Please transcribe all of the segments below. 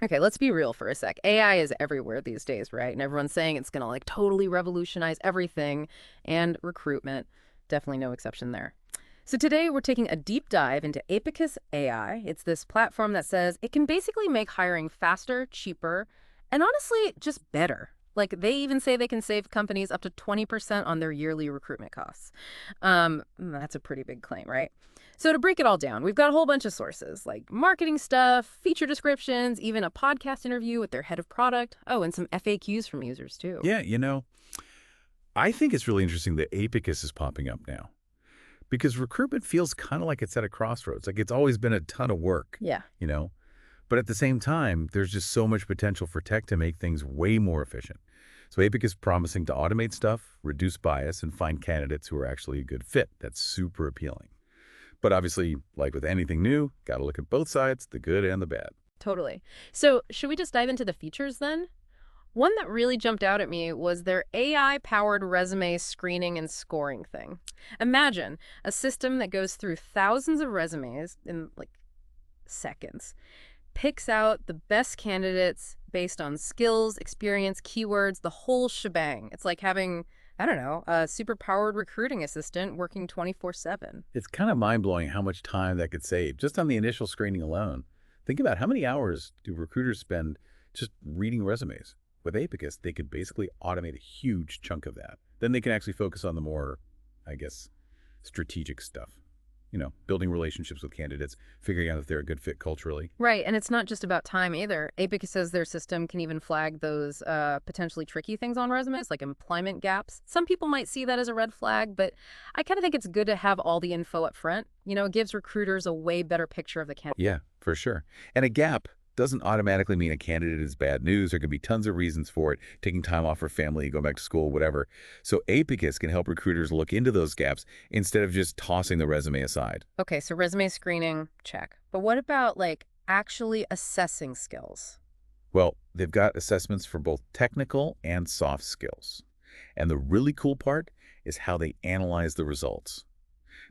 Okay, let's be real for a sec. AI is everywhere these days, right? And everyone's saying it's going to like totally revolutionize everything, and recruitment, definitely no exception there. So today we're taking a deep dive into Apicus AI. It's this platform that says it can basically make hiring faster, cheaper, and honestly, just better. Like they even say they can save companies up to 20% on their yearly recruitment costs. That's a pretty big claim, right? So to break it all down, we've got a whole bunch of sources like marketing stuff, feature descriptions, even a podcast interview with their head of product. Oh, and some FAQs from users too. Yeah, I think it's really interesting that Apicus is popping up now because recruitment feels kind of like it's at a crossroads. Like it's always been a ton of work, Yeah. you know? But at the same time, there's just so much potential for tech to make things way more efficient. So Apicus is promising to automate stuff, reduce bias, and find candidates who are actually a good fit. That's super appealing. But obviously, like with anything new, got to look at both sides, the good and the bad. Totally. So, should we just dive into the features then? One that really jumped out at me was their AI-powered resume screening and scoring thing. Imagine a system that goes through thousands of resumes in like seconds, picks out the best candidates based on skills, experience, keywords, the whole shebang. It's like having, I don't know, a super-powered recruiting assistant working 24/7. It's kind of mind-blowing how much time that could save just on the initial screening alone. Think about how many hours do recruiters spend just reading resumes. With Apicus, they could basically automate a huge chunk of that. Then they can actually focus on the more, I guess, strategic stuff. Building relationships with candidates, figuring out if they're a good fit culturally. Right, and it's not just about time either. Apic says their system can even flag those potentially tricky things on resumes, like employment gaps. Some people might see that as a red flag, but I kind of think it's good to have all the info up front. It gives recruiters a way better picture of the candidate. Yeah, for sure. And a gap doesn't automatically mean a candidate is bad news. There could be tons of reasons for it, taking time off for family, going back to school, whatever. So Apicus can help recruiters look into those gaps instead of just tossing the resume aside. Okay, so resume screening, check. But what about like actually assessing skills? Well, they've got assessments for both technical and soft skills. And the really cool part is how they analyze the results.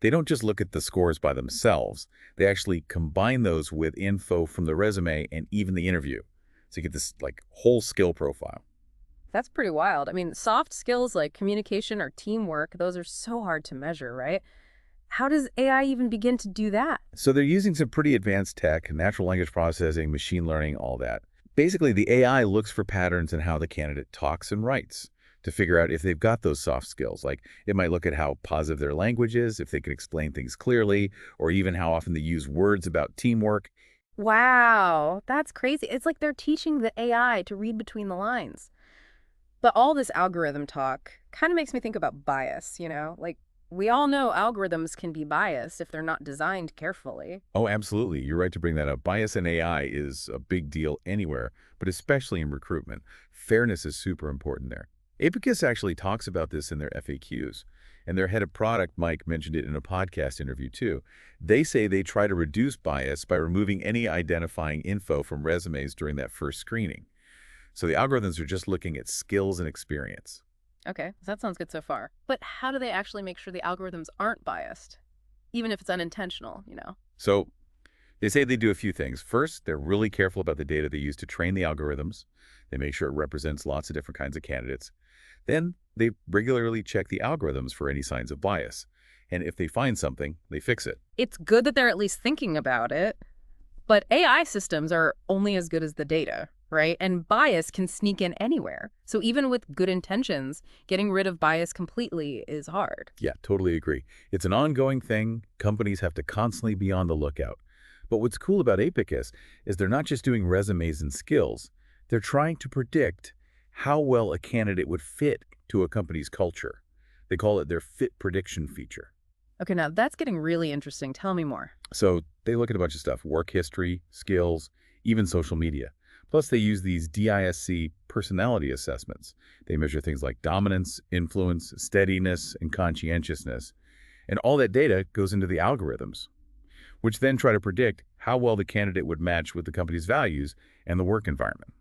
They don't just look at the scores by themselves. They actually combine those with info from the resume and even the interview. So you get this like whole skill profile. That's pretty wild. I mean, soft skills like communication or teamwork, those are so hard to measure, right? How does AI even begin to do that? So they're using some pretty advanced tech, natural language processing, machine learning, all that. Basically, the AI looks for patterns in how the candidate talks and writes to figure out if they've got those soft skills. Like it might look at how positive their language is, if they can explain things clearly, or even how often they use words about teamwork. Wow, that's crazy. It's like they're teaching the AI to read between the lines. But all this algorithm talk kind of makes me think about bias. Like, we all know algorithms can be biased if they're not designed carefully. Oh, absolutely. You're right to bring that up. Bias in AI is a big deal anywhere, but especially in recruitment. Fairness is super important there. Apicus actually talks about this in their FAQs, and their head of product, Mike, mentioned it in a podcast interview too. They say they try to reduce bias by removing any identifying info from resumes during that first screening. So the algorithms are just looking at skills and experience. Okay, that sounds good so far. But how do they actually make sure the algorithms aren't biased? Even if it's unintentional? So they say they do a few things. First, they're really careful about the data they use to train the algorithms. They make sure it represents lots of different kinds of candidates. Then they regularly check the algorithms for any signs of bias. And if they find something, they fix it. It's good that they're at least thinking about it, but AI systems are only as good as the data, right? And bias can sneak in anywhere. So even with good intentions, getting rid of bias completely is hard. Yeah, totally agree. It's an ongoing thing. Companies have to constantly be on the lookout. But what's cool about Apicus is they're not just doing resumes and skills. They're trying to predict how well a candidate would fit to a company's culture. They call it their fit prediction feature. Okay, now that's getting really interesting. Tell me more. So they look at a bunch of stuff, work history, skills, even social media. Plus, they use these DISC personality assessments. They measure things like dominance, influence, steadiness, and conscientiousness. And all that data goes into the algorithms, which then try to predict how well the candidate would match with the company's values and the work environment.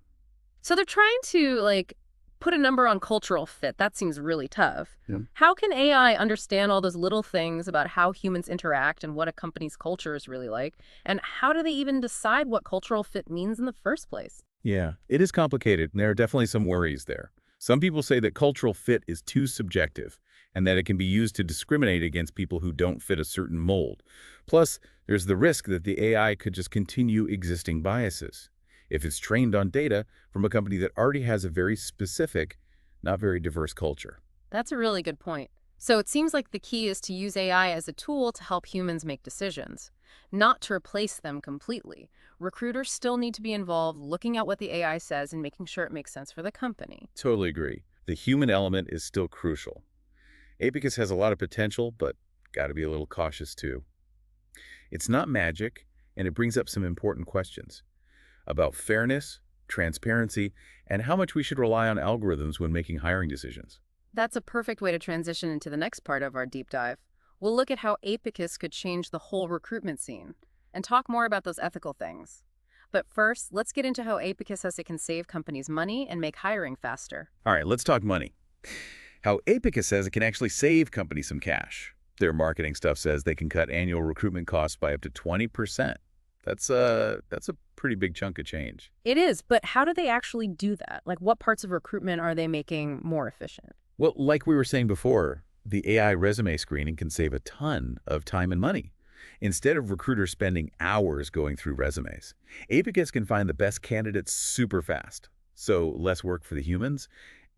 So they're trying to, like, put a number on cultural fit. That seems really tough. Yeah. How can AI understand all those little things about how humans interact and what a company's culture is really like? And how do they even decide what cultural fit means in the first place? Yeah, it is complicated, and there are definitely some worries there. Some people say that cultural fit is too subjective and that it can be used to discriminate against people who don't fit a certain mold. Plus, there's the risk that the AI could just continue existing biases if it's trained on data from a company that already has a very specific, not very diverse culture. That's a really good point. So it seems like the key is to use AI as a tool to help humans make decisions, not to replace them completely. Recruiters still need to be involved, looking at what the AI says and making sure it makes sense for the company. Totally agree. The human element is still crucial. Apicus has a lot of potential, but got to be a little cautious too. It's not magic, and it brings up some important questions about fairness, transparency, and how much we should rely on algorithms when making hiring decisions. That's a perfect way to transition into the next part of our deep dive. We'll look at how Apicus could change the whole recruitment scene and talk more about those ethical things. But first, let's get into how Apicus says it can save companies money and make hiring faster. All right, let's talk money. How Apicus says it can actually save companies some cash. Their marketing stuff says they can cut annual recruitment costs by up to 20%. That's a pretty big chunk of change. It is, but how do they actually do that? Like, what parts of recruitment are they making more efficient? Well, like we were saying before, the AI resume screening can save a ton of time and money. Instead of recruiters spending hours going through resumes, Apicus can find the best candidates super fast. So less work for the humans,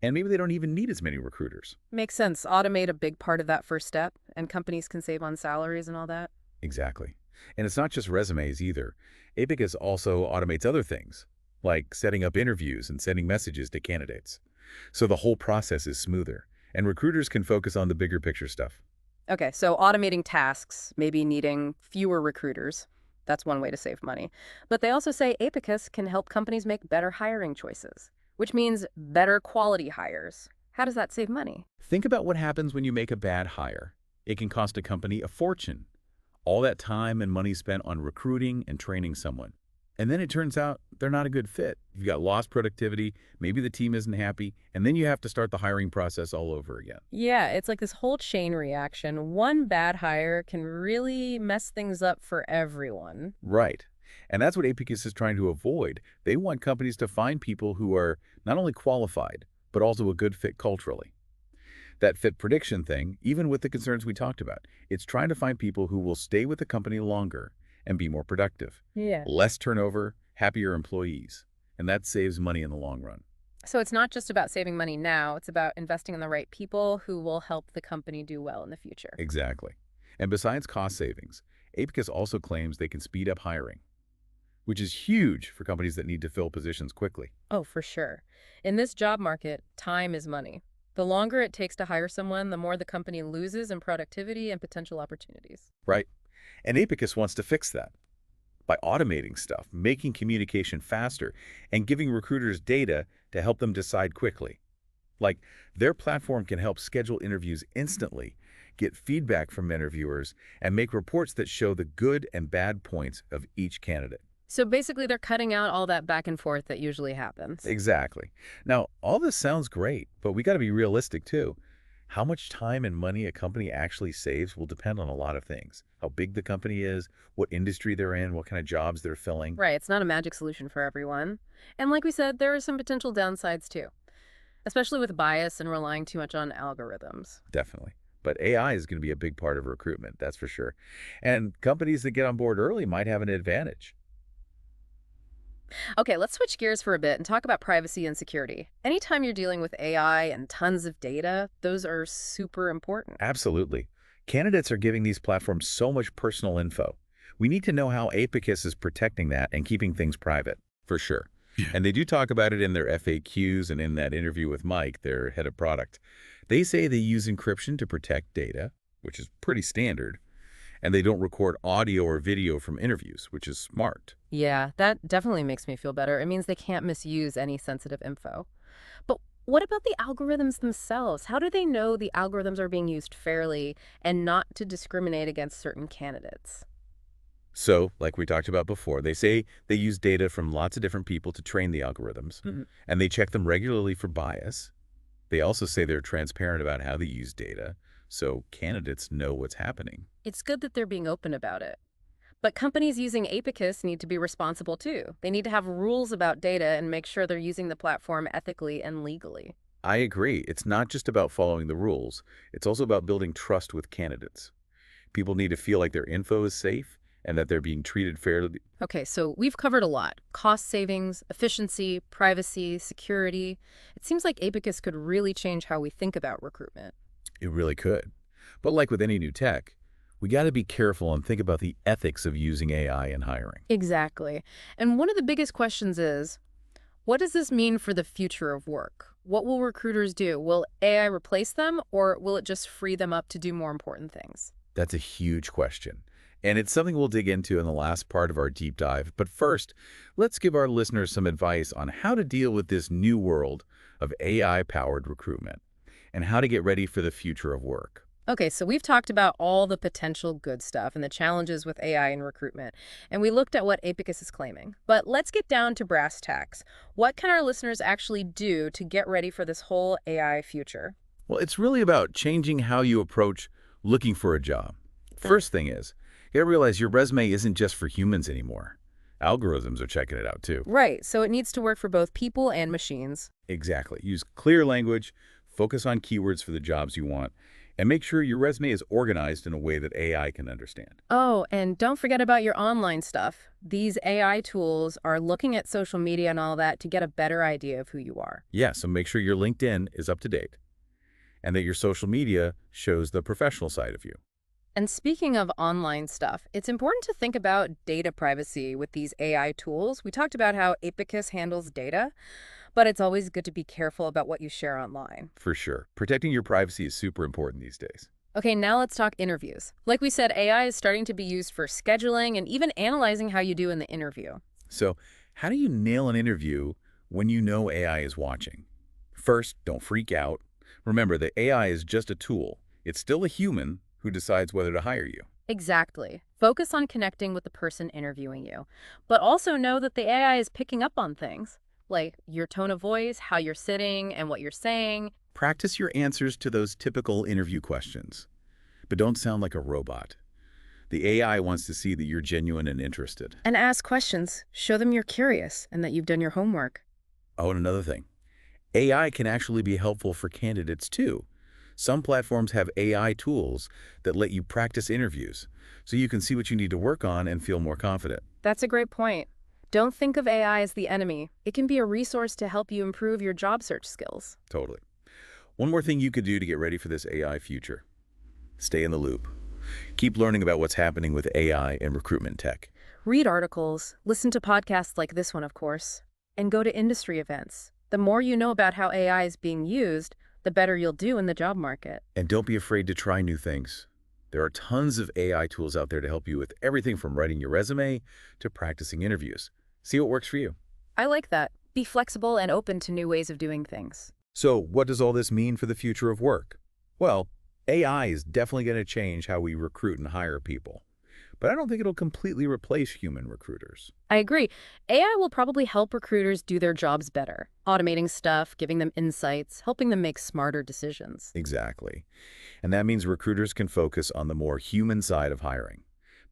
and maybe they don't even need as many recruiters. Makes sense. Automate a big part of that first step, and companies can save on salaries and all that. Exactly. And it's not just resumes either. Apicus also automates other things, like setting up interviews and sending messages to candidates. So the whole process is smoother, and recruiters can focus on the bigger picture stuff. Okay, so automating tasks, maybe needing fewer recruiters. That's one way to save money. But they also say Apicus can help companies make better hiring choices, which means better quality hires. How does that save money? Think about what happens when you make a bad hire. It can cost a company a fortune. All that time and money spent on recruiting and training someone. And then it turns out they're not a good fit. You've got lost productivity, maybe the team isn't happy, and then you have to start the hiring process all over again. Yeah, it's like this whole chain reaction. One bad hire can really mess things up for everyone. Right. And that's what Apicus is trying to avoid. They want companies to find people who are not only qualified, but also a good fit culturally. That fit prediction thing, even with the concerns we talked about, it's trying to find people who will stay with the company longer and be more productive. Yeah. Less turnover, happier employees. And that saves money in the long run. So it's not just about saving money now, it's about investing in the right people who will help the company do well in the future. Exactly. And besides cost savings, Apicus also claims they can speed up hiring, which is huge for companies that need to fill positions quickly. Oh, for sure. In this job market, time is money. The longer it takes to hire someone, the more the company loses in productivity and potential opportunities. Right. And Apicus wants to fix that by automating stuff, making communication faster, and giving recruiters data to help them decide quickly. Like, their platform can help schedule interviews instantly, get feedback from interviewers, and make reports that show the good and bad points of each candidate. So basically, they're cutting out all that back and forth that usually happens. Exactly. Now, all this sounds great, but we got to be realistic too. How much time and money a company actually saves will depend on a lot of things. How big the company is, what industry they're in, what kind of jobs they're filling. Right, it's not a magic solution for everyone. And like we said, there are some potential downsides too, especially with bias and relying too much on algorithms. Definitely. But AI is going to be a big part of recruitment, that's for sure. And companies that get on board early might have an advantage. Okay, let's switch gears for a bit and talk about privacy and security. Anytime you're dealing with AI and tons of data, those are super important. Absolutely. Candidates are giving these platforms so much personal info. We need to know how Apicus is protecting that and keeping things private, for sure. Yeah. And they do talk about it in their FAQs and in that interview with Mike, their head of product. They say they use encryption to protect data, which is pretty standard, and they don't record audio or video from interviews, which is smart. Yeah, that definitely makes me feel better. It means they can't misuse any sensitive info. But what about the algorithms themselves? How do they know the algorithms are being used fairly and not to discriminate against certain candidates? So, like we talked about before, they say they use data from lots of different people to train the algorithms, and they check them regularly for bias, They also say they're transparent about how they use data, so candidates know what's happening. It's good that they're being open about it. But companies using Apicus need to be responsible too. They need to have rules about data and make sure they're using the platform ethically and legally. I agree. It's not just about following the rules. It's also about building trust with candidates. People need to feel like their info is safe and that they're being treated fairly. Okay, so we've covered a lot. Cost savings, efficiency, privacy, security. It seems like Apicus could really change how we think about recruitment. It really could. But like with any new tech, we got to be careful and think about the ethics of using AI in hiring. Exactly. And one of the biggest questions is, what does this mean for the future of work? What will recruiters do? Will AI replace them, or will it just free them up to do more important things? That's a huge question. And it's something we'll dig into in the last part of our deep dive. But first, let's give our listeners some advice on how to deal with this new world of AI-powered recruitment and how to get ready for the future of work. Okay, so we've talked about all the potential good stuff and the challenges with AI in recruitment, and we looked at what Apicus is claiming. But let's get down to brass tacks. What can our listeners actually do to get ready for this whole AI future? Well, it's really about changing how you approach looking for a job. First thing is, you gotta realize your resume isn't just for humans anymore. Algorithms are checking it out too. Right, so it needs to work for both people and machines. Exactly. Use clear language, focus on keywords for the jobs you want, and make sure your resume is organized in a way that AI can understand. Oh, and don't forget about your online stuff. These AI tools are looking at social media and all that to get a better idea of who you are. Yeah, so make sure your LinkedIn is up to date and that your social media shows the professional side of you. And speaking of online stuff, it's important to think about data privacy with these AI tools. We talked about how Apicus handles data, but it's always good to be careful about what you share online. For sure. Protecting your privacy is super important these days. Okay, now let's talk interviews. Like we said, AI is starting to be used for scheduling and even analyzing how you do in the interview. So, how do you nail an interview when you know AI is watching? First, don't freak out. Remember that AI is just a tool. It's still a human who decides whether to hire you. Exactly. Focus on connecting with the person interviewing you, but also know that the AI is picking up on things like your tone of voice, how you're sitting, and what you're saying. Practice your answers to those typical interview questions, but don't sound like a robot. The AI wants to see that you're genuine and interested. And ask questions. Show them you're curious and that you've done your homework. Oh, and another thing, AI can actually be helpful for candidates too. Some platforms have AI tools that let you practice interviews, so you can see what you need to work on and feel more confident. That's a great point. Don't think of AI as the enemy. It can be a resource to help you improve your job search skills. Totally. One more thing you could do to get ready for this AI future. Stay in the loop. Keep learning about what's happening with AI and recruitment tech. Read articles, listen to podcasts like this one, of course, and go to industry events. The more you know about how AI is being used, the better you'll do in the job market. And don't be afraid to try new things. There are tons of AI tools out there to help you with everything from writing your resume to practicing interviews. See what works for you. I like that. Be flexible and open to new ways of doing things. So what does all this mean for the future of work? Well, AI is definitely going to change how we recruit and hire people. But I don't think it'll completely replace human recruiters. I agree. AI will probably help recruiters do their jobs better, automating stuff, giving them insights, helping them make smarter decisions. Exactly. And that means recruiters can focus on the more human side of hiring,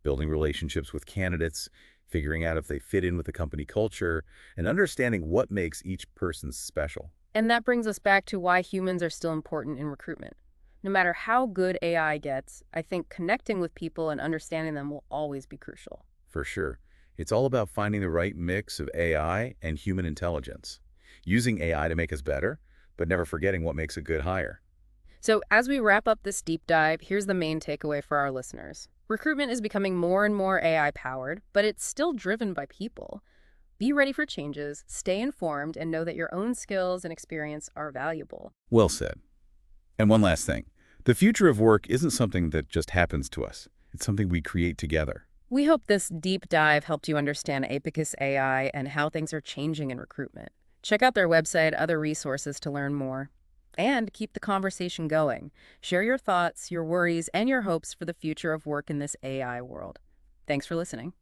building relationships with candidates, figuring out if they fit in with the company culture, and understanding what makes each person special. And that brings us back to why humans are still important in recruitment. No matter how good AI gets, I think connecting with people and understanding them will always be crucial. For sure. It's all about finding the right mix of AI and human intelligence, using AI to make us better, but never forgetting what makes a good hire. So as we wrap up this deep dive, here's the main takeaway for our listeners. Recruitment is becoming more and more AI-powered, but it's still driven by people. Be ready for changes, stay informed, and know that your own skills and experience are valuable. Well said. And one last thing. The future of work isn't something that just happens to us. It's something we create together. We hope this deep dive helped you understand Apicus AI and how things are changing in recruitment. Check out their website, other resources to learn more. And keep the conversation going. Share your thoughts, your worries, and your hopes for the future of work in this AI world. Thanks for listening.